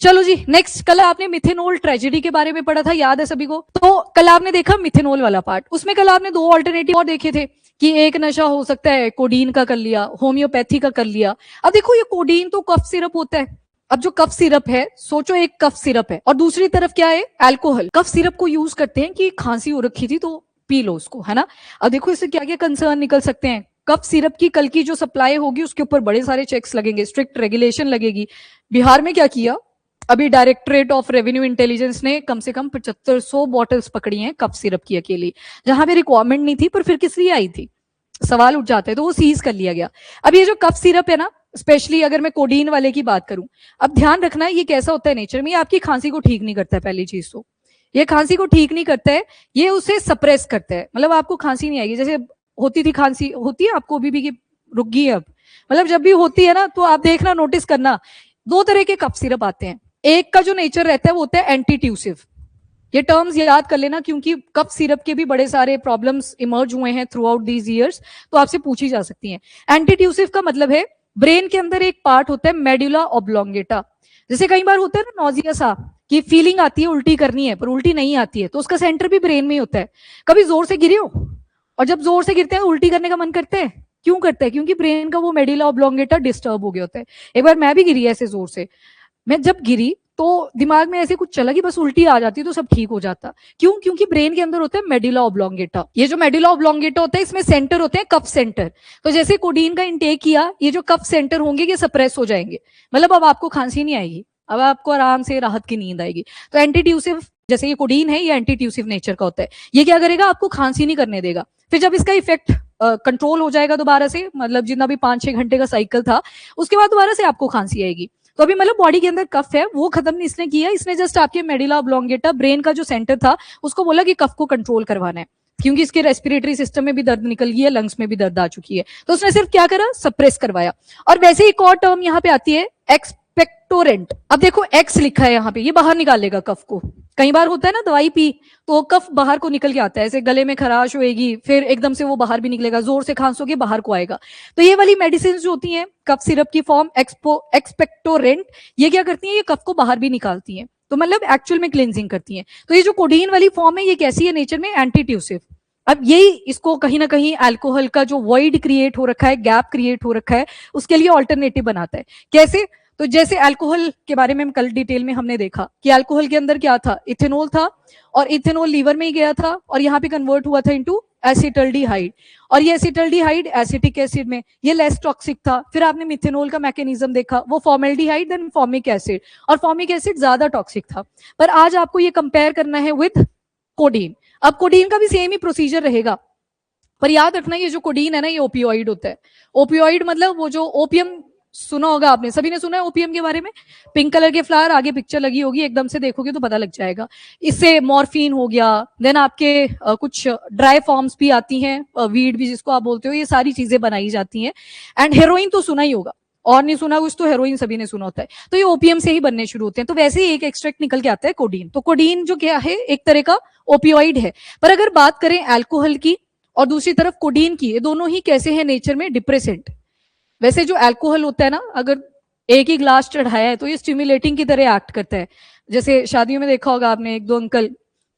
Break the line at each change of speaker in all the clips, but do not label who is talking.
चलो जी नेक्स्ट, कल आपने मिथेनॉल ट्रेजेडी के बारे में पढ़ा था, याद है सभी को? तो कल आपने देखा मिथेनॉल वाला पार्ट, उसमें कल आपने दो ऑल्टरनेटिव और देखे थे कि एक नशा हो सकता है कोडीन का कर लिया, होम्योपैथी का कर लिया। अब देखो ये कोडीन तो कफ सिरप होता है। अब जो कफ सिरप है, सोचो एक कफ सिरप है और दूसरी तरफ क्या है, अल्कोहल। कफ सिरप को यूज करते हैं कि खांसी हो रखी थी तो पी लो उसको, है ना। अब देखो इससे क्या क्या कंसर्न निकल सकते हैं। कफ सिरप की कल की जो सप्लाई होगी उसके ऊपर बड़े सारे चेक्स लगेंगे, स्ट्रिक्ट रेगुलेशन लगेगी। बिहार में क्या किया, अभी डायरेक्टरेट ऑफ रेवेन्यू इंटेलिजेंस ने कम से कम 7500 बॉटल्स पकड़ी हैं कफ सिरप की अकेली, जहां पे रिक्वायरमेंट नहीं थी पर फिर किस लिए आई थी, सवाल उठ जाते हैं, तो वो सीज कर लिया गया। अब ये जो कफ सिरप है ना, स्पेशली अगर मैं कोडीन वाले की बात करूं, अब ध्यान रखना ये कैसा होता है नेचर में, ये आपकी खांसी को ठीक नहीं करता है। पहली चीज तो ये खांसी को ठीक नहीं करता है, ये उसे सप्रेस करता है। मतलब आपको खांसी नहीं आएगी, जैसे होती थी खांसी, होती है आपको अभी भी कि रुक गई है अब, मतलब जब भी होती है ना तो आप देखना, नोटिस करना, दो तरह के कफ सिरप आते हैं। एक का जो नेचर रहता है वो होता है एंटीट्यूसिव। ये टर्म्स याद कर लेना क्योंकि कफ सिरप के भी बड़े सारे प्रॉब्लम्स इमर्ज हुए हैं थ्रू आउट दीज ईयर्स, तो आपसे पूछी जा सकती हैं। एंटीट्यूसिव का मतलब है ब्रेन के अंदर एक पार्ट होता है मेडुला ऑब्लोंगेटा। जैसे कई बार होता है ना नॉजिया सा, कि फीलिंग आती है उल्टी करनी है पर उल्टी नहीं आती है, तो उसका सेंटर भी ब्रेन में ही होता है। कभी जोर से गिरे हो, और जब जोर से गिरते हैं उल्टी करने का मन करता है, क्यों करता है? क्योंकि ब्रेन का वो मेडुला ऑब्लोंगेटा डिस्टर्ब हो गया होता है। एक बार मैं भी गिरी ऐसे जोर से, मैं जब गिरी तो दिमाग में ऐसे कुछ चला कि बस उल्टी आ जाती तो सब ठीक हो जाता। क्यों? क्योंकि ब्रेन के अंदर होता है मेडुला ऑब्लोंगेटा। ये जो मेडुला ऑब्लोंगेटा होता है इसमें सेंटर होते हैं कफ सेंटर। तो जैसे कोडीन का इंटेक किया, ये जो कफ सेंटर होंगे ये सप्रेस हो जाएंगे, मतलब अब आपको खांसी नहीं आएगी, अब आपको आराम से राहत की नींद आएगी। तो एंटीट्यूसिव, जैसे ये कोडीन है, ये एंटीट्यूसिव नेचर का होता है। ये क्या करेगा, आपको खांसी नहीं करने देगा। फिर जब इसका इफेक्ट कंट्रोल हो जाएगा दोबारा से, मतलब जितना भी 5-6 घंटे का साइकिल था, उसके बाद दोबारा से आपको खांसी आएगी। तो अभी मतलब बॉडी के अंदर कफ है वो खत्म इसने किया, इसने जस्ट आपके मेडुला ऑब्लोंगेटा, ब्रेन का जो सेंटर था, उसको बोला कि कफ को कंट्रोल करवाना है, क्योंकि इसके रेस्पिरेटरी सिस्टम में भी दर्द निकल गई है, लंग्स में भी दर्द आ चुकी है, तो उसने सिर्फ क्या करा, सप्रेस करवाया। और वैसे एक और टर्म यहाँ पे आती है एक्सपेक्टोरेंट। अब देखो एक्स लिखा है यहाँ पे, ये बाहर निकालेगा कफ को। कई बार होता है ना दवाई पी तो कफ बाहर को निकल के आता है, ऐसे गले में खराश होएगी, फिर एकदम से वो बाहर भी निकलेगा, जोर से खांसोगे बाहर को आएगा। तो ये वाली मेडिसिन जो होती हैं कफ सिरप की फॉर्म एक्सपेक्टोरेंट, ये क्या करती हैं, ये कफ को बाहर भी निकालती हैं, तो मतलब एक्चुअल में क्लिनजिंग करती हैं। तो ये जो कोडीन वाली फॉर्म है ये कैसी है नेचर में, एंटीट्यूसिव। अब यही इसको कहीं ना कहीं अल्कोहल का जो वॉइड क्रिएट हो रखा है, गैप क्रिएट हो रखा है, उसके लिए ऑल्टरनेटिव बनाता है। कैसे? तो जैसे अल्कोहल के बारे में कल डिटेल में हमने देखा कि अल्कोहल के अंदर क्या था, इथेनॉल था, और इथेनॉल लीवर में ही गया था और यहाँ पे कन्वर्ट हुआ था इनटू एसिटल्डिहाइड, और ये एसिटल्डिहाइड एसिटिक एसिड में ये लेस टॉक्सिक था। फिर आपने मिथेनॉल का मैकेनिज्म देखा, वो फॉर्मेल्डिहाइड देन फॉर्मिक एसिड, और फॉर्मिक एसिड ज्यादा टॉक्सिक था। पर आज आपको ये कंपेयर करना है विद कोडीन। अब कोडीन का भी सेम ही प्रोसीजर रहेगा, पर याद रखना ये जो कोडीन है ना, ये ओपियोइड होता है। ओपियोइड मतलब वो जो ओपियम, सुना होगा आपने, सभी ने सुना है ओपीएम के बारे में। पिंक कलर के फ्लावर, आगे पिक्चर लगी होगी, एकदम से देखोगे तो पता लग जाएगा। इससे मॉर्फिन हो गया, देन आपके कुछ ड्राई फॉर्म्स भी आती हैं, वीड भी जिसको आप बोलते हो, ये सारी चीजें बनाई जाती हैं। एंड हेरोइन तो सुना ही होगा, और नहीं सुना कुछ तो हेरोइन सभी ने सुना होता है। तो ये ओपीएम से ही बनने शुरू होते हैं। तो वैसे ही एक एक्सट्रैक्ट निकल के आता है कोडीन। तो कोडीन जो क्या है, एक तरह का ओपियोइड है। पर अगर बात करें अल्कोहल की और दूसरी तरफ कोडीन की, ये दोनों ही कैसे हैं नेचर में, डिप्रेसेंट। वैसे जो अल्कोहल होता है ना, अगर एक ही ग्लास चढ़ाया है तो ये स्टिमुलेटिंग की तरह एक्ट करता है। जैसे शादियों में देखा होगा आपने, एक दो अंकल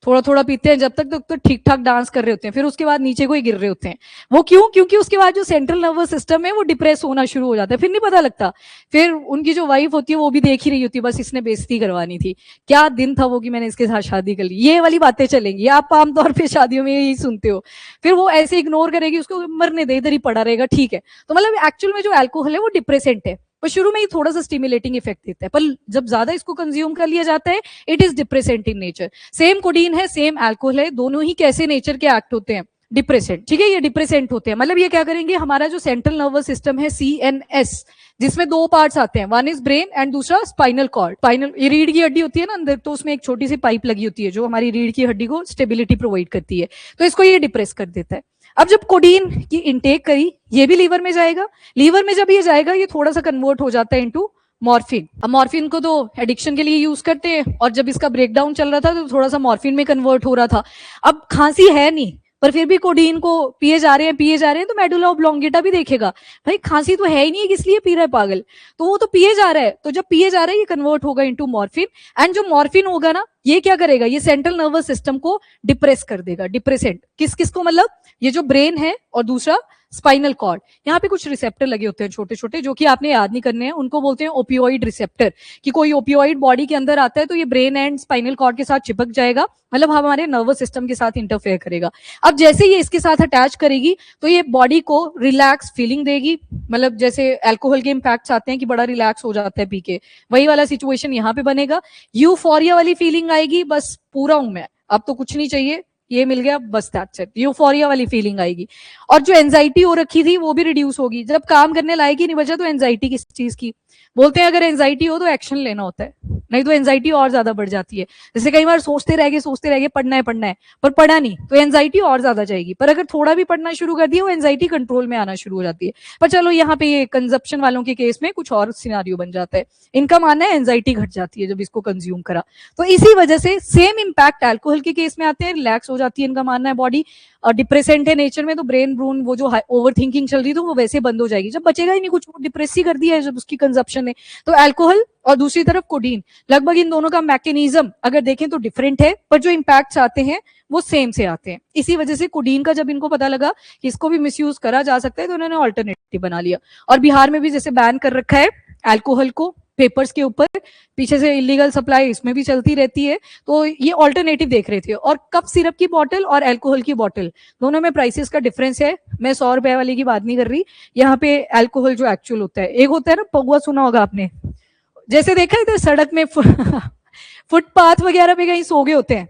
थोड़ा थोड़ा पीते हैं, जब तक तो ठीक ठाक डांस कर रहे होते हैं, फिर उसके बाद नीचे को ही गिर रहे होते हैं। वो क्यों? क्योंकि उसके बाद जो सेंट्रल नर्वस सिस्टम है वो डिप्रेस होना शुरू हो जाता है, फिर नहीं पता लगता। फिर उनकी जो वाइफ होती है वो भी देख ही रही होती है, बस इसने बेइज्जती करवानी थी, क्या दिन था वो कि मैंने इसके साथ शादी कर ली, ये वाली बातें चलेंगी। आप आमतौर पर शादियों में यही सुनते हो। फिर वो ऐसे इग्नोर करेगी उसको, मरने दे, इधर ही पड़ा रहेगा, ठीक है। तो मतलब एक्चुअल में जो अल्कोहल है वो डिप्रेसेंट है, पर शुरू में ही थोड़ा सा स्टिमुलेटिंग इफेक्ट देता है, पर जब ज्यादा इसको कंज्यूम कर लिया जाता है it is depressant in nature. Same codeine है, सेम अल्कोहल है, दोनों ही कैसे नेचर के एक्ट होते हैं, डिप्रेसेंट। ठीक है, ये डिप्रेसेंट होते हैं। मतलब ये क्या करेंगे, हमारा जो सेंट्रल नर्वस सिस्टम है CNS, जिसमें दो पार्ट्स आते हैं, वन इज ब्रेन एंड दूसरा स्पाइनल कॉर्ड। स्पाइनल, ये रीढ़ की हड्डी होती है ना अंदर, तो उसमें एक छोटी सी पाइप लगी होती है जो हमारी रीढ़ की हड्डी को स्टेबिलिटी प्रोवाइड करती है, तो इसको ये डिप्रेस कर देता है। अब जब कोडीन की इंटेक करी, ये भी लीवर में जाएगा, लीवर में जब ये जाएगा ये थोड़ा सा कन्वर्ट हो जाता है इनटू मॉर्फिन। अब मॉर्फिन को तो एडिक्शन के लिए यूज करते हैं, और जब इसका ब्रेकडाउन चल रहा था तो थोड़ा सा मॉर्फिन में कन्वर्ट हो रहा था। अब खांसी है नहीं पर फिर भी कोडीन को पिए जा रहे हैं, तो मेडुला ऑब्लोंगेटा भी देखेगा भाई खांसी तो है ही नहीं है, किस लिए पी रहा है पागल, तो वो तो पिए जा रहा है। तो जब पिए जा रहा है ये कन्वर्ट होगा इनटू मॉर्फिन, एंड जो मॉर्फिन होगा ना ये क्या करेगा, ये सेंट्रल नर्वस सिस्टम को डिप्रेस कर देगा। डिप्रेसेंट किस किस को, मतलब ये जो ब्रेन है और दूसरा स्पाइनल कॉर्ड, यहाँ पे कुछ रिसेप्टर लगे होते हैं छोटे छोटे, जो कि आपने याद नहीं करने हैं, उनको बोलते हैं ओपियोइड रिसेप्टर। कि कोई ओपियोइड बॉडी के अंदर आता है तो ये ब्रेन एंड स्पाइनल कॉर्ड के साथ चिपक जाएगा, मतलब हमारे नर्वस सिस्टम के साथ इंटरफेयर करेगा। अब जैसे ये इसके साथ अटैच करेगी तो ये बॉडी को रिलैक्स फीलिंग देगी, मतलब जैसे अल्कोहल के इम्पैक्ट्स आते हैं कि बड़ा रिलैक्स हो जाता है पी के, वही वाला सिचुएशन यहाँ पे बनेगा। यूफोरिया वाली फीलिंग आएगी, बस पूरा हूं मैं, अब तो कुछ नहीं चाहिए, ये मिल गया बस, दैट्स इट। यूफोरिया वाली फीलिंग आएगी। और जो एंजाइटी हो रखी थी वो भी रिड्यूस होगी। जब काम करने लायक ही नहीं बचा तो एंजाइटी किस चीज की, बोलते हैं अगर एंजाइटी हो तो एक्शन लेना होता है, नहीं तो एंजाइटी और ज्यादा बढ़ जाती है। जैसे कई बार सोचते रह गए पढ़ना है पर पढ़ा नहीं तो एंजाइटी और ज्यादा जाएगी, पर अगर थोड़ा भी पढ़ना शुरू कर दिया वो एंजाइटी कंट्रोल में आना शुरू हो जाती है। पर चलो यहाँ पे ये कंजप्शन वालों के केस में कुछ और सिनारियो बन जाता है, इनका मानना है एंजाइटी घट जाती है जब इसको कंज्यूम करा। तो इसी वजह से सेम इंपैक्ट अल्कोहल के केस में आते हैं, रिलैक्स हो जाती है इनका मानना है बॉडी। डिप्रेसेंट है नेचर में तो ब्रेन ब्रून वो जो ओवर थिंकिंग चल रही थी वो वैसे बंद हो जाएगी, जब बचेगा ही नहीं कुछ, डिप्रेस ही कर दिया है जब उसकी कंजप्शन ने। तो अल्कोहल और दूसरी तरफ कोडीन, लगभग इन दोनों का मैकेनिज्म अगर देखें तो डिफरेंट है, पर जो इम्पैक्ट्स आते हैं वो सेम से आते हैं। इसी वजह से कोडीन का जब इनको पता लगा कि इसको भी मिसयूज करा जा सकता है तो उन्होंने ऑल्टरनेटिव बना लिया। और बिहार में भी जैसे बैन कर रखा है अल्कोहल को पेपर्स के ऊपर, पीछे से इलीगल सप्लाई इसमें भी चलती रहती है, तो ये ऑल्टरनेटिव देख रहे थे। और कप सिरप की बोतल और अल्कोहल की बोतल दोनों में प्राइसेस का डिफरेंस है। मैं 100 रुपए वाली की बात नहीं कर रही, यहाँ पे अल्कोहल जो एक्चुअल होता है, एक होता है ना पगुआ, सुना होगा आपने, जैसे देखा है इधर सड़क में फुटपाथ वगैरह पे कहीं सो गए होते हैं,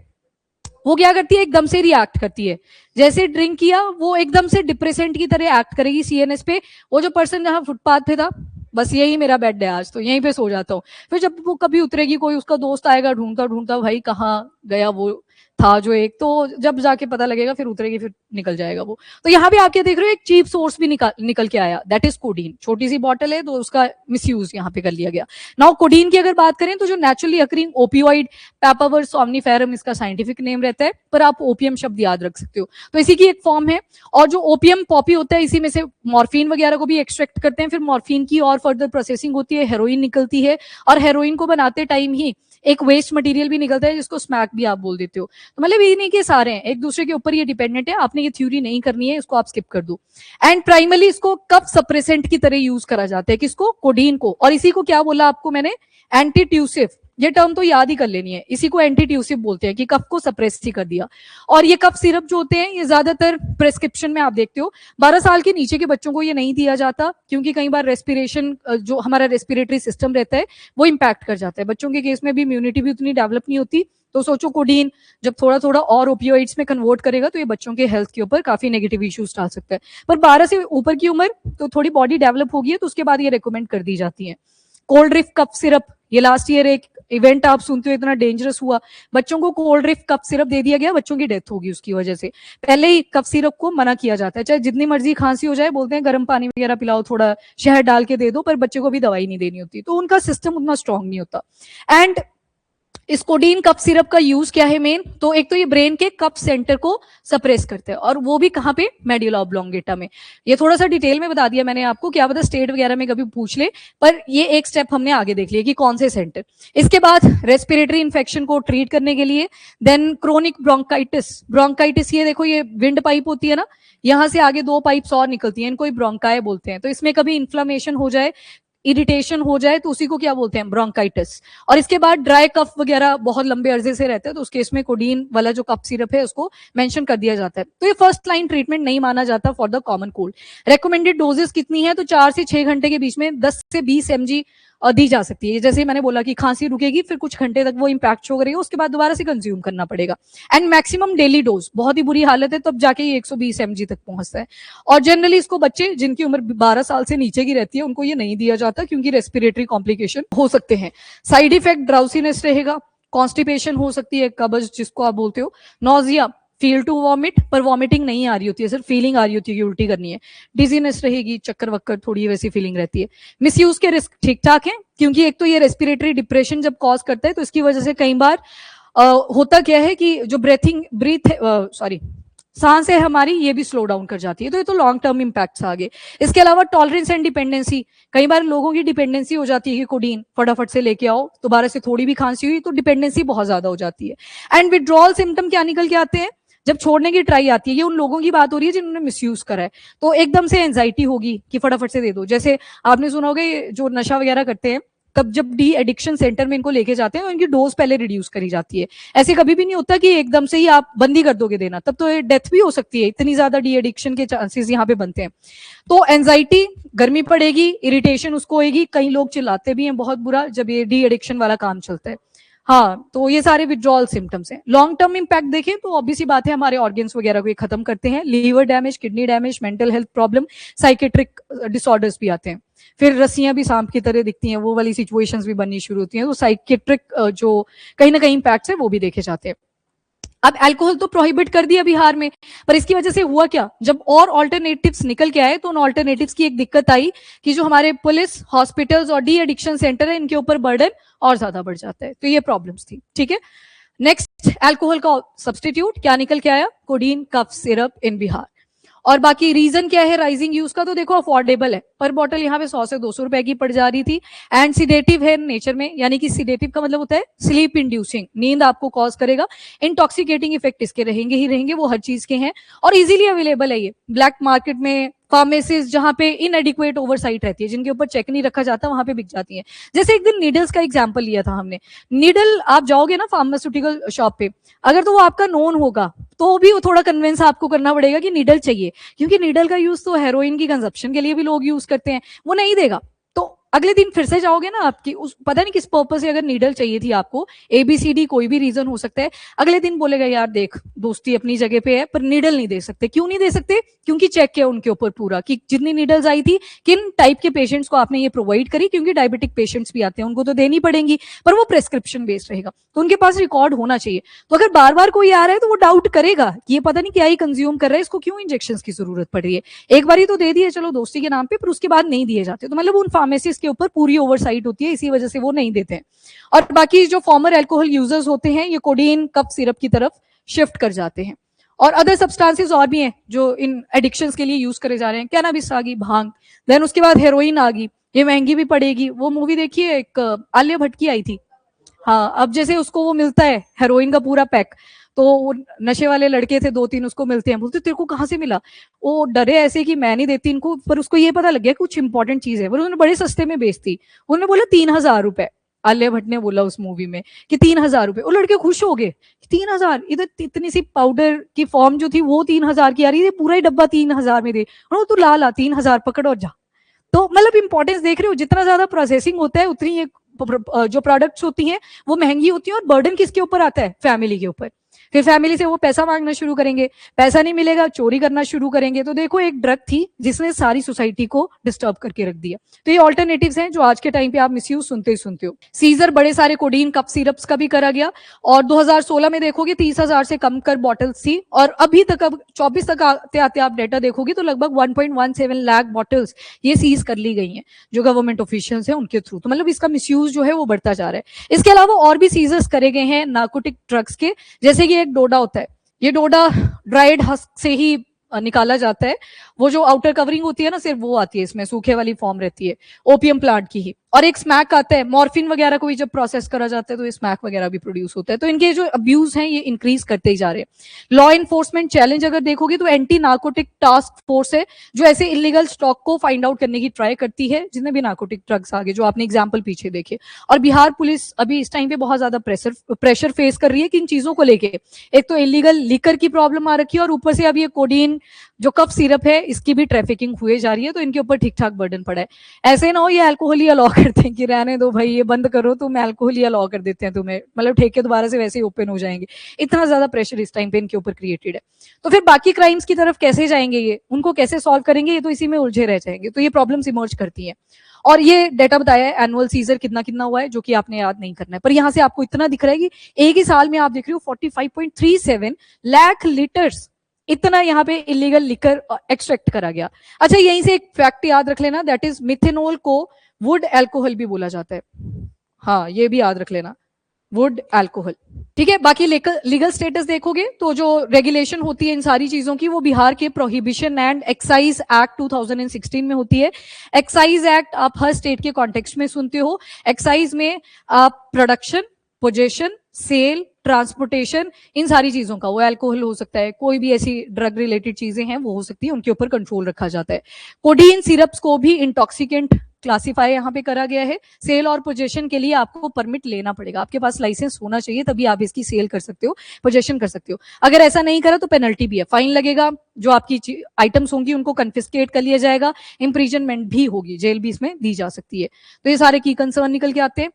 वो क्या करती है एकदम से रिएक्ट करती है, जैसे ड्रिंक किया वो एकदम से डिप्रेसेंट की तरह एक्ट करेगी सीएनएस पे। वो जो पर्सन जहां फुटपाथ पे था, बस यही मेरा बेड है आज तो यहीं पे सो जाता हूँ। फिर जब वो कभी उतरेगी कोई उसका दोस्त आएगा ढूंढता ढूंढता, भाई कहाँ गया वो था जो एक, तो जब जाके पता लगेगा फिर उतरेगी फिर निकल जाएगा वो। तो यहाँ पे आप क्या देख रहे हो, एक चीप सोर्स भी निकल के आया, दैट इज कोडीन। छोटी सी बॉटल है तो उसका मिसयूज यहाँ पे कर लिया गया। नाउ कोडीन की अगर बात करें तो जो नेचुरली अकरिंग ओपियोइड, पैपावर सोमनिफेरम इसका साइंटिफिक नेम रहता है, पर आप ओपियम शब्द याद रख सकते हो, तो इसी की एक फॉर्म है। और जो ओपियम पॉपी होता है इसी में से मॉर्फिन वगैरह को भी एक्सट्रैक्ट करते हैं, फिर मॉर्फिन की और फर्दर प्रोसेसिंग होती है, हेरोइन निकलती है, और हेरोइन को बनाते टाइम ही एक वेस्ट मटेरियल भी निकलता है जिसको स्मैक भी आप बोल देते हो। तो मतलब ये नहीं कि सारे हैं, एक दूसरे के ऊपर ये डिपेंडेंट है, आपने ये थ्योरी नहीं करनी है, इसको आप स्किप कर दो। एंड प्राइमरली इसको कफ सप्रेसेंट की तरह यूज करा जाता है, किसको, कोडीन को। और इसी को क्या बोला आपको मैंने, एंटीट्यूसिव, ये टर्म तो याद ही कर लेनी है, इसी को एंटीट्यूसिव बोलते हैं कि कफ को सप्रेस ही कर दिया। और ये कफ सिरप जो होते हैं ये ज्यादातर प्रेस्क्रिप्शन में आप देखते हो 12 साल के नीचे के बच्चों को ये नहीं दिया जाता, क्योंकि कई बार रेस्पिरेशन, जो हमारा रेस्पिरेटरी सिस्टम रहता है वो इंपैक्ट कर जाता है। बच्चों के केस में भी इम्यूनिटी भी उतनी डेवलप नहीं होती, तो सोचो कोडीन जब थोड़ा थोड़ा और ओपियोइड्स में कन्वर्ट करेगा तो ये बच्चों के हेल्थ के ऊपर काफी नेगेटिव इश्यूज डाल सकता है। पर 12 से ऊपर की उम्र तो थोड़ी बॉडी डेवलप होगी है तो उसके बाद ये रिकमेंड कर दी जाती है। कोल्ड ड्रिफ्ट कप सिरप, ये लास्ट ईयर एक इवेंट आप सुनते हो इतना डेंजरस हुआ, बच्चों को कोल्ड ड्रिफ्ट कप सिरप दे दिया गया, बच्चों की डेथ होगी उसकी वजह से। पहले ही कप सिरप को मना किया जाता है, चाहे जितनी मर्जी खांसी हो जाए, बोलते हैं गर्म पानी वगैरह पिलाओ, थोड़ा शहद डाल के दे दो, पर बच्चे को भी दवाई नहीं देनी होती, तो उनका सिस्टम उतना स्ट्रांग नहीं होता। एंड इस कोडीन कप सिरप का यूज क्या है मेन, तो एक तो ये ब्रेन के कप सेंटर को सप्रेस करते हैं, और वो भी कहाँ पे, मेडुला ऑब्लोंगेटा में। ये थोड़ा सा डिटेल में बता दिया मैंने आपको, क्या पता स्टेट वगैरह में कभी पूछ ले, पर ये एक स्टेप हमने आगे देख लिया कि कौन से सेंटर। इसके बाद रेस्पिरेटरी इन्फेक्शन को ट्रीट करने के लिए, देन क्रोनिक ब्रोंकाइटिस, ये देखो ये विंड पाइप होती है ना, यहाँ से आगे 2 पाइप्स और निकलती हैं, इनको ब्रोंकाई बोलते हैं। तो इसमें कभी इन्फ्लामेशन हो जाए, इरिटेशन हो जाए, तो उसी को क्या बोलते हैं, ब्रोंकाइटिस। और इसके बाद ड्राई कफ वगैरह बहुत लंबे अरसे से रहते हैं, तो उस केस में कोडीन वाला जो कफ सिरप है उसको मेंशन कर दिया जाता है। तो ये फर्स्ट लाइन ट्रीटमेंट नहीं माना जाता for the common cold. Recommended doses कितनी है, तो 4 से 6 घंटे के बीच में 10 से 20 mg दी जा सकती है। जैसे मैंने बोला कि खांसी रुकेगी, फिर कुछ घंटे तक वो इम्पैक्ट शो करेगा, उसके बाद दोबारा से कंज्यूम करना पड़ेगा। एंड मैक्सिमम डेली डोज, बहुत ही बुरी हालत है तब जाके ये 120 mg तक पहुंचता है। और जनरली इसको बच्चे जिनकी उम्र 12 साल से नीचे की रहती है उनको ये नहीं दिया जाता, क्योंकि रेस्पिरेटरी कॉम्प्लिकेशन हो सकते हैं। साइड इफेक्ट ड्राउसीनेस रहेगा, कॉन्स्टिपेशन हो सकती है, कब्ज जिसको आप बोलते हो, नोजिया, फील टू वॉमिट, पर वॉमिटिंग नहीं आ रही होती है, सिर्फ फीलिंग आ रही होती है कि उल्टी करनी है, डिजीनेस रहेगी, चक्कर वक्कर थोड़ी वैसी फीलिंग रहती है। मिसयूज के रिस्क ठीक ठाक है, क्योंकि एक तो ये रेस्पिरेटरी डिप्रेशन जब कॉज करता है तो इसकी वजह से कई बार होता क्या है कि जो सांस है हमारी, ये भी स्लो डाउन कर जाती है। तो ये तो लॉन्ग टर्म इम्पैक्ट्स आगे। इसके अलावा टॉलरेंस एंड डिपेंडेंसी, कई बार लोगों की डिपेंडेंसी हो जाती है कि कोडीन फटाफट से लेके आओ, दोबारा से थोड़ी भी खांसी हुई तो डिपेंडेंसी बहुत ज्यादा हो जाती है। एंड विड्रॉल सिम्टम क्या निकल के आते हैं, जब छोड़ने की ट्राई आती है, ये उन लोगों की बात हो रही है जिन्होंने मिसयूज करा है, तो एकदम से एंजाइटी होगी कि फटाफट से दे दो। जैसे आपने सुना होगा जो नशा वगैरह करते हैं, तब जब डी एडिक्शन सेंटर में इनको लेके जाते हैं तो इनकी डोज पहले रिड्यूस करी जाती है। ऐसे कभी भी नहीं होता कि एकदम से ही आप बंद ही कर दोगे देना, तब तो डेथ भी हो सकती है, इतनी ज्यादा डी एडिक्शन के चांसेस यहाँ पे बनते हैं। तो एंजाइटी, गर्मी पड़ेगी, इरिटेशन उसको होगी, कई लोग चिल्लाते भी हैं बहुत बुरा जब ये डी एडिक्शन वाला काम चलता है। हाँ, तो ये सारे विड्रॉल सिम्टम्स हैं। लॉन्ग टर्म इम्पैक्ट देखें तो ऑब्वियसली बात है, हमारे ऑर्गन्स वगैरह को ये खत्म करते हैं, liver damage, kidney damage, mental health problem, psychiatric disorders भी आते हैं। फिर रस्सियां भी सांप की तरह दिखती हैं, वो वाली सिचुएशंस भी बननी शुरू होती हैं। तो साइकेट्रिक जो कहीं ना कहीं इम्पैक्ट्स है वो भी देखे जाते हैं। अब अल्कोहल तो प्रोहिबिट कर दिया बिहार में, पर इसकी वजह से हुआ क्या, जब और ऑल्टरनेटिव्स निकल के आए तो उन ऑल्टरनेटिव्स की एक दिक्कत आई कि जो हमारे पुलिस, हॉस्पिटल्स और डी एडिक्शन सेंटर है, इनके ऊपर बर्डन और ज्यादा बढ़ जाता है। तो ये प्रॉब्लम्स थी। ठीक है, नेक्स्ट अल्कोहल का सब्सटीट्यूट क्या निकल के आया, codeine cough syrup in Bihar. और बाकी रीजन क्या है राइजिंग यूज का, तो देखो अफोर्डेबल है, पर बॉटल यहाँ पे 100 से 200 रुपए की पड़ जा रही थी। एंड सिडेटिव है नेचर में, यानी कि सिडेटिव का मतलब होता है स्लीप इंड्यूसिंग, नींद आपको कॉज करेगा। इंटॉक्सिकेटिंग इफेक्ट इसके रहेंगे ही रहेंगे, वो हर चीज के हैं। और इजीली अवेलेबल है ये ब्लैक मार्केट में, फार्मेसीज जहां पे इनएडिक्वेट ओवरसाइट रहती है, जिनके ऊपर चेक नहीं रखा जाता, वहां पे बिक जाती है। जैसे एक दिन नीडल्स का एग्जांपल लिया था हमने, नीडल आप जाओगे ना फार्मास्यूटिकल शॉप पे, अगर तो वो आपका नोन होगा तो भी वो थोड़ा कन्विंस आपको करना पड़ेगा कि नीडल चाहिए, क्योंकि नीडल का यूज तो हेरोइन की कंजप्शन के लिए भी लोग यूज करते हैं, वो नहीं देगा। तो अगले दिन फिर से जाओगे ना, आपकी उस पता नहीं किस पर्पज से अगर नीडल चाहिए थी आपको, एबीसीडी कोई भी रीजन हो सकता है, अगले दिन बोलेगा यार देख दोस्ती अपनी जगह पे है पर नीडल नहीं दे सकते। क्यों नहीं दे सकते, क्योंकि चेक किया उनके ऊपर पूरा कि जितनी नीडल्स आई थी किन टाइप के पेशेंट्स को आपने ये प्रोवाइड करी, क्योंकि डायबिटिक पेशेंट्स भी आते हैं, उनको तो देनी पड़ेंगी, पर वो प्रेस्क्रिप्शन बेस्ड रहेगा, तो उनके पास रिकॉर्ड होना चाहिए। तो अगर बार बार कोई आ रहा है तो वो डाउट करेगा कि ये पता नहीं क्या ही कंज्यूम कर रहा है, इसको क्यों इंजेक्शन की जरूरत पड़ रही है। एक बार ही तो दे दिए चलो दोस्ती के नाम पे, पर उसके बाद नहीं दिए जाते, तो मतलब उन फार्मेसिस्ट के ऊपर पूरी ओवरसाइट होती है, इसी वजह से वो नहीं देते हैं। और बाकी जो फॉर्मर अल्कोहल यूजर्स होते हैं, ये कोडीन कफ सिरप की तरफ शिफ्ट कर जाते हैं। और अदर सब्सटेंसेस और भी हैं जो इन एडिक्शंस के लिए यूज करे जा रहे हैं, कैनाबिस आ गई, भांग, देन उसके बाद हेरोइन आ गई, ये महंगी भी पड़ेगी। वो मूवी देखिए एक आलिया भट्ट की आई थी, हाँ, अब जैसे उसको वो मिलता है हेरोइन का पूरा पैक, तो वो नशे वाले लड़के थे 2-3 उसको मिलते हैं, बोलते तेरे को कहाँ से मिला, वो डरे ऐसे कि मैं नहीं देती इनको, पर उसको ये पता लग गया कुछ इंपॉर्टेंट चीज है, पर उन्होंने बड़े सस्ते में बेच दी। उन्होंने बोला 3,000 रुपए, आलिया भट्ट ने बोला उस मूवी में कि 3,000 रुपए। वो लड़के खुश हो गए, 3,000, इधर इतनी सी पाउडर की फॉर्म जो थी वो 3,000 की आ रही थी, पूरा ही डब्बा 3,000 में दे, तू ला 3,000 पकड़ और जा। तो मतलब इंपॉर्टेंस देख रहे हो, जितना ज्यादा प्रोसेसिंग होता है उतनी ये जो प्रोडक्ट्स होती हैं वो महंगी होती हैं, और बर्डन किसके ऊपर आता है, फैमिली के ऊपर। फिर फैमिली से वो पैसा मांगना शुरू करेंगे, पैसा नहीं मिलेगा चोरी करना शुरू करेंगे। तो देखो एक ड्रग थी जिसने सारी सोसाइटी को डिस्टर्ब करके रख दिया। तो ये ऑल्टरनेटिव्स हैं जो आज के टाइम पे आप मिसयूज सुनते ही सुनते हो। सीजर बड़े सारे कोडीन कप सिरप्स का भी करा गया, और 2016 में देखोगे 30,000 से कम कर बॉटल्स थी, और अभी तक अब 24 तक आते आते आप डेटा देखोगे तो लगभग 1.17 लाख बॉटल्स ये सीज कर ली गई हैं जो गवर्नमेंट ऑफिशियल्स हैं उनके थ्रू। तो मतलब इसका मिसयूज जो है वो बढ़ता जा रहा है। इसके अलावा और भी सीजर्स करे गए हैं नार्कोटिक ड्रग्स के, जैसे कि एक डोडा होता है, ये डोडा ड्राइड हस्क से ही निकाला जाता है, वो जो आउटर कवरिंग होती है ना सिर्फ वो आती है इसमें, सूखे वाली फॉर्म रहती है, ओपियम प्लांट की ही। और एक स्मैक आता है, मॉर्फिन वगैरह को भी जब प्रोसेस करा जाता है तो ये स्मैक वगैरह भी प्रोड्यूस होता है। तो इनके जो अब्यूज हैं ये इंक्रीज करते ही जा रहे हैं। लॉ इन्फोर्समेंट चैलेंज अगर देखोगे तो एंटी नार्कोटिक टास्क फोर्स है जो ऐसे इलीगल स्टॉक को फाइंड आउट करने की ट्राई करती है जितने भी नार्कोटिक ड्रग्स आगे, जो आपने एग्जाम्पल पीछे देखे। और बिहार पुलिस अभी इस टाइम पे बहुत ज्यादा प्रेशर फेस कर रही है किन चीजों को लेके, एक तो इलीगल लिकर की प्रॉब्लम आ रखी है, और ऊपर से अब ये कोडीन जो कफ सिरप है इसकी भी ट्रैफिकिंग हुए जा रही है, तो इनके ऊपर ठीक ठाक बर्डन पड़ा है। ऐसे ना हो ये अल्कोहल ही अलाउ करते हैं कि रहने दो भाई ये बंद करो, तुम अल्कोहल ही अलाउ कर देते हैं तुम्हें, मतलब ठेके दोबारा से वैसे ही ओपन हो जाएंगे। इतना ज्यादा प्रेशर इस टाइम पे इनके ऊपर क्रिएटेड है। तो फिर बाकी क्राइम्स की तरफ कैसे जाएंगे, ये उनको कैसे सॉल्व करेंगे, ये तो इसी में उलझे रह जाएंगे। तो ये प्रॉब्लम्स इमर्ज करती हैं। और ये डेटा बताया है एनुअल सीजर कितना कितना हुआ है जो कि आपने याद नहीं करना है, पर यहाँ से आपको इतना दिख रहा है कि एक ही साल में आप देख रहे हो 45.37 लाख लीटर्स, इतना यहाँ पे इलीगल लिकर एक्सट्रैक्ट करा गया। अच्छा यहीं से एक फैक्ट याद रख लेना, दैट इज मिथेनॉल को वुड अल्कोहल भी बोला जाता है, हाँ ये भी याद रख लेना। Would, alcohol. ठीक है, बाकी लीगल स्टेटस देखोगे तो जो रेगुलेशन होती है इन सारी चीजों की वो बिहार के प्रोहिबिशन एंड एक्साइज एक्ट 2016 में होती है। एक्साइज एक्ट आप हर स्टेट के कॉन्टेक्स्ट में सुनते हो। एक्साइज में आप प्रोडक्शन, पोजेशन, सेल, ट्रांसपोर्टेशन, इन सारी चीजों का, वो अल्कोहल हो सकता है, कोई भी ऐसी ड्रग रिलेटेड चीजें हैं वो हो सकती है, उनके ऊपर कंट्रोल रखा जाता है। कोडीन सिरप्स को भी इंटॉक्सिकेंट क्लासिफाई यहाँ पे करा गया है। सेल और पोजेशन के लिए आपको परमिट लेना पड़ेगा, आपके पास लाइसेंस होना चाहिए, तभी आप इसकी सेल कर सकते हो, पोजेशन कर सकते हो। अगर ऐसा नहीं करा तो पेनल्टी भी है, फाइन लगेगा, जो आपकी आइटम्स होंगी उनको कन्फिस्केट कर लिया जाएगा, इंप्रिजनमेंट भी होगी, जेल भी इसमें दी जा सकती है। तो ये सारे की कंसर्न निकल के आते हैं।